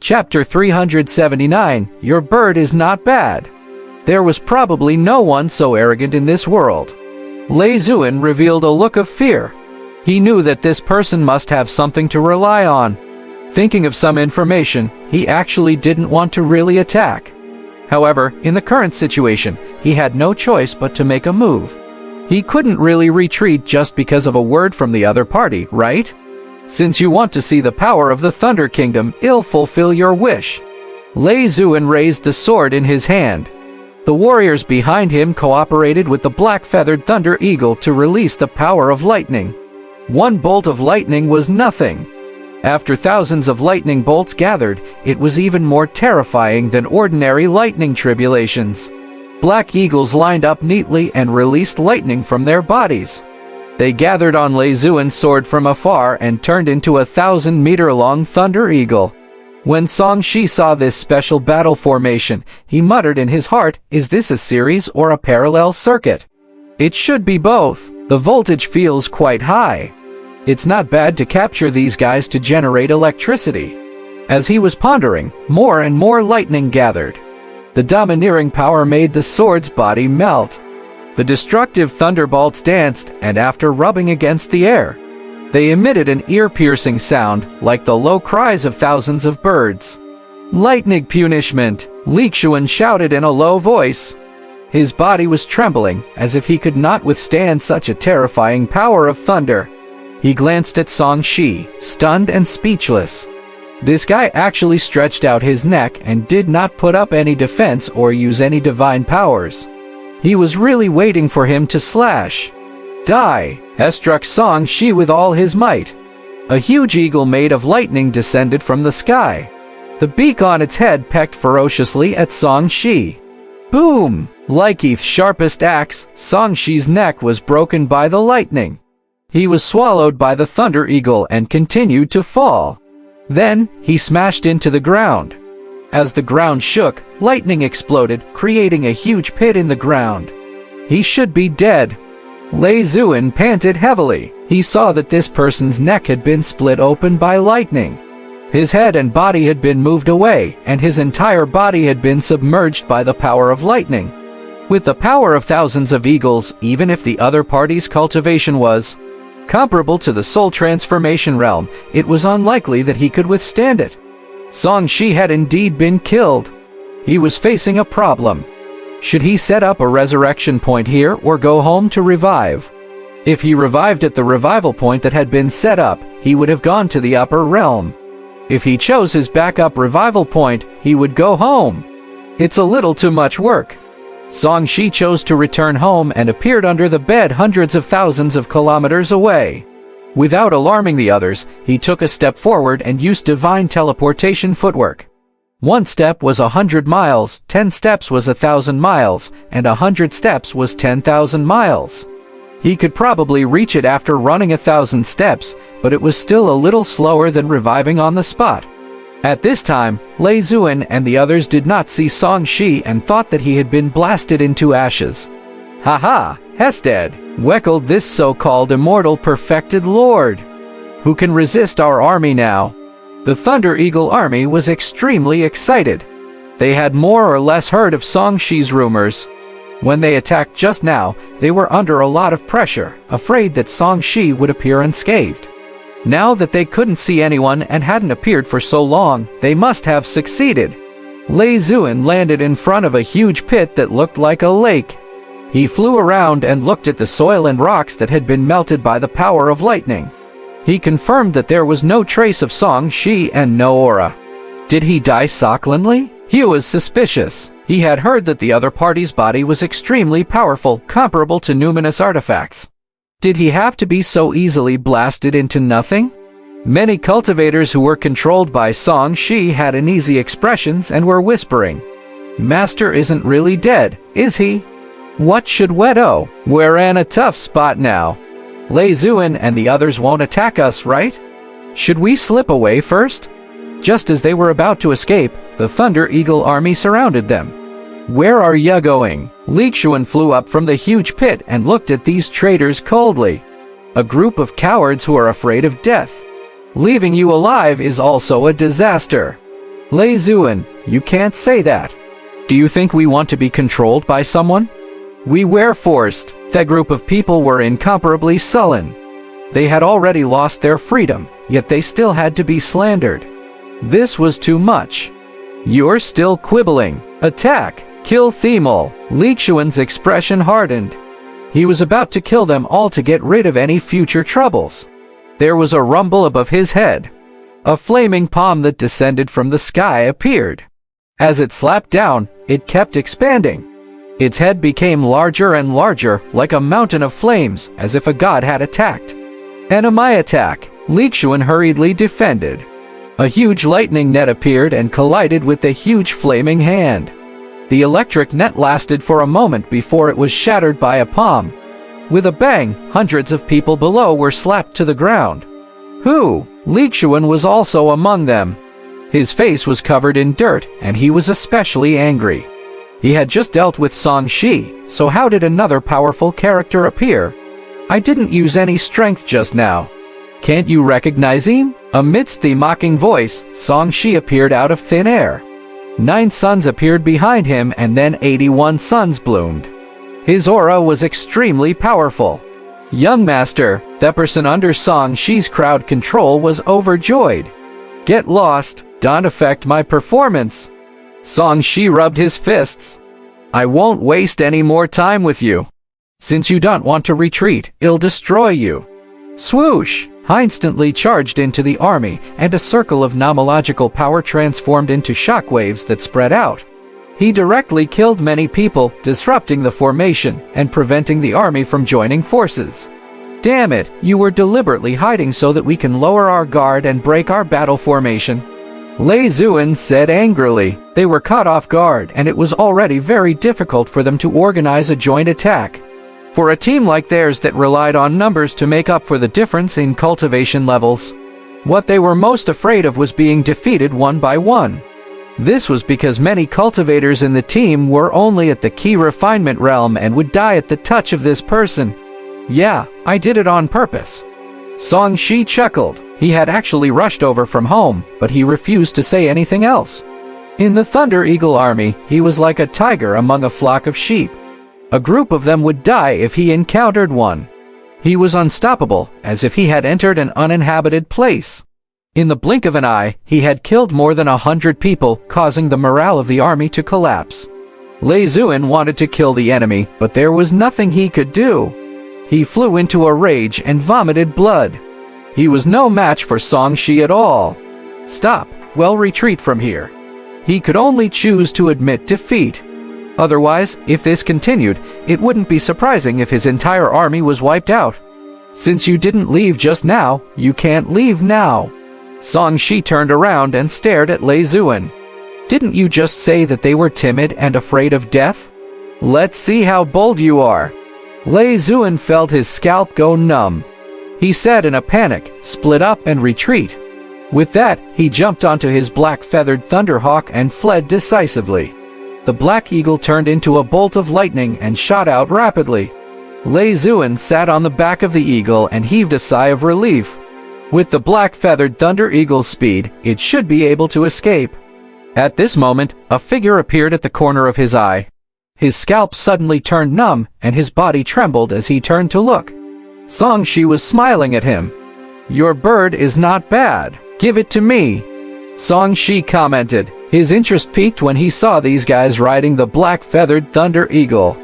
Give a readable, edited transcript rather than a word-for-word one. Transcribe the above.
Chapter 379, Your bird is not bad. There was probably no one so arrogant in this world. Lei Zuan revealed a look of fear. He knew that this person must have something to rely on. Thinking of some information, he actually didn't want to really attack. However, in the current situation, he had no choice but to make a move. He couldn't really retreat just because of a word from the other party, right? Since you want to see the power of the Thunder Kingdom, I'll fulfill your wish. Lei Zuan raised the sword in his hand. The warriors behind him cooperated with the black-feathered Thunder Eagle to release the power of lightning. One bolt of lightning was nothing. After thousands of lightning bolts gathered, it was even more terrifying than ordinary lightning tribulations. Black eagles lined up neatly and released lightning from their bodies. They gathered on Lei Zuan's sword from afar and turned into a 1,000-meter-long Thunder Eagle. When Song Shi saw this special battle formation, he muttered in his heart, "Is this a series or a parallel circuit? It should be both. The voltage feels quite high. It's not bad to capture these guys to generate electricity." As he was pondering, more and more lightning gathered. The domineering power made the sword's body melt. The destructive thunderbolts danced, and after rubbing against the air, they emitted an ear-piercing sound, like the low cries of thousands of birds. "Lightning punishment!" Li Xuan shouted in a low voice. His body was trembling, as if he could not withstand such a terrifying power of thunder. He glanced at Song Shi, stunned and speechless. This guy actually stretched out his neck and did not put up any defense or use any divine powers. He was really waiting for him to slash. Die! He struck Song Shi with all his might. A huge eagle made of lightning descended from the sky. The beak on its head pecked ferociously at Song Shi. Boom! Like Eith's sharpest axe, Song Shi's neck was broken by the lightning. He was swallowed by the Thunder Eagle and continued to fall. Then, he smashed into the ground. As the ground shook, lightning exploded, creating a huge pit in the ground. He should be dead. Lei Zuan panted heavily. He saw that this person's neck had been split open by lightning. His head and body had been moved away, and his entire body had been submerged by the power of lightning. With the power of thousands of eagles, even if the other party's cultivation was comparable to the soul transformation realm, it was unlikely that he could withstand it. Song Shi had indeed been killed. He was facing a problem. Should he set up a resurrection point here or go home to revive? If he revived at the revival point that had been set up, he would have gone to the upper realm. If he chose his backup revival point, he would go home. It's a little too much work. Song Shi chose to return home and appeared under the bed hundreds of thousands of kilometers away. Without alarming the others, he took a step forward and used divine teleportation footwork. 1 step was 100 miles, 10 steps was 1,000 miles, and 100 steps was 10,000 miles. He could probably reach it after running 1,000 steps, but it was still a little slower than reviving on the spot. At this time, Lei Zuan and the others did not see Song Shi and thought that he had been blasted into ashes. "Haha, Hested, weckled this so-called immortal perfected lord. Who can resist our army now?" The Thunder Eagle army was extremely excited. They had more or less heard of Song Shi's rumors. When they attacked just now, they were under a lot of pressure, afraid that Song Shi would appear unscathed. Now that they couldn't see anyone and hadn't appeared for so long, they must have succeeded. Lei Zuan landed in front of a huge pit that looked like a lake. He flew around and looked at the soil and rocks that had been melted by the power of lightning. He confirmed that there was no trace of Song Shi and no aura. Did he die silently? He was suspicious. He had heard that the other party's body was extremely powerful, comparable to numinous artifacts. Did he have to be so easily blasted into nothing? Many cultivators who were controlled by Song Shi had uneasy expressions and were whispering, "Master isn't really dead, is he? What should Wedo? We're in a tough spot now. Lei Zuan and the others won't attack us, right? Should we slip away first?" Just as they were about to escape, the Thunder Eagle army surrounded them. "Where are ya going?" Li Xuan flew up from the huge pit and looked at these traitors coldly. "A group of cowards who are afraid of death. Leaving you alive is also a disaster." Lei Zuan, you can't say that. Do you think we want to be controlled by someone? We were forced. That group of people were incomparably sullen. They had already lost their freedom, yet they still had to be slandered. This was too much. You're still quibbling. Attack! Kill Themol! Lixuan's expression hardened. He was about to kill them all to get rid of any future troubles. There was a rumble above his head. A flaming palm that descended from the sky appeared. As it slapped down, it kept expanding. Its head became larger and larger, like a mountain of flames, as if a god had attacked. Enemy attack! Lixuan hurriedly defended. A huge lightning net appeared and collided with the huge flaming hand. The electric net lasted for a moment before it was shattered by a palm. With a bang, hundreds of people below were slapped to the ground. Who? Lixuan was also among them. His face was covered in dirt, and he was especially angry. He had just dealt with Song Shi, so how did another powerful character appear? I didn't use any strength just now. Can't you recognize him? Amidst the mocking voice, Song Shi appeared out of thin air. 9 suns appeared behind him, and then 81 suns bloomed. His aura was extremely powerful. Young master, that person under Song Shi's crowd control was overjoyed. Get lost, don't affect my performance. Song Shi rubbed his fists. I won't waste any more time with you. Since you don't want to retreat, I'll destroy you. Swoosh! He instantly charged into the army, and a circle of nomological power transformed into shockwaves that spread out. He directly killed many people, disrupting the formation and preventing the army from joining forces. Damn it, you were deliberately hiding so that we can lower our guard and break our battle formation. Lei Zuan said angrily. They were caught off guard, and it was already very difficult for them to organize a joint attack. For a team like theirs that relied on numbers to make up for the difference in cultivation levels, what they were most afraid of was being defeated one by one. This was because many cultivators in the team were only at the key refinement realm and would die at the touch of this person. Yeah, I did it on purpose. Song Shi chuckled. He had actually rushed over from home, but he refused to say anything else. In the Thunder Eagle army, he was like a tiger among a flock of sheep. A group of them would die if he encountered one. He was unstoppable, as if he had entered an uninhabited place. In the blink of an eye, he had killed more than 100 people, causing the morale of the army to collapse. Lei Zuan wanted to kill the enemy, but there was nothing he could do. He flew into a rage and vomited blood. He was no match for Song Shi at all. Stop, well, retreat from here. He could only choose to admit defeat. Otherwise, if this continued, it wouldn't be surprising if his entire army was wiped out. Since you didn't leave just now, you can't leave now. Song Shi turned around and stared at Lei Zuan. Didn't you just say that they were timid and afraid of death? Let's see how bold you are. Lei Zuan felt his scalp go numb. He said in a panic, split up and retreat. With that, he jumped onto his black-feathered thunderhawk and fled decisively. The black eagle turned into a bolt of lightning and shot out rapidly. Lei Zuan sat on the back of the eagle and heaved a sigh of relief. With the black-feathered thunder eagle's speed, it should be able to escape. At this moment, a figure appeared at the corner of his eye. His scalp suddenly turned numb, and his body trembled as he turned to look. Song Shi was smiling at him. Your bird is not bad. Give it to me. Song Shi commented. His interest peaked when he saw these guys riding the black-feathered thunder eagle.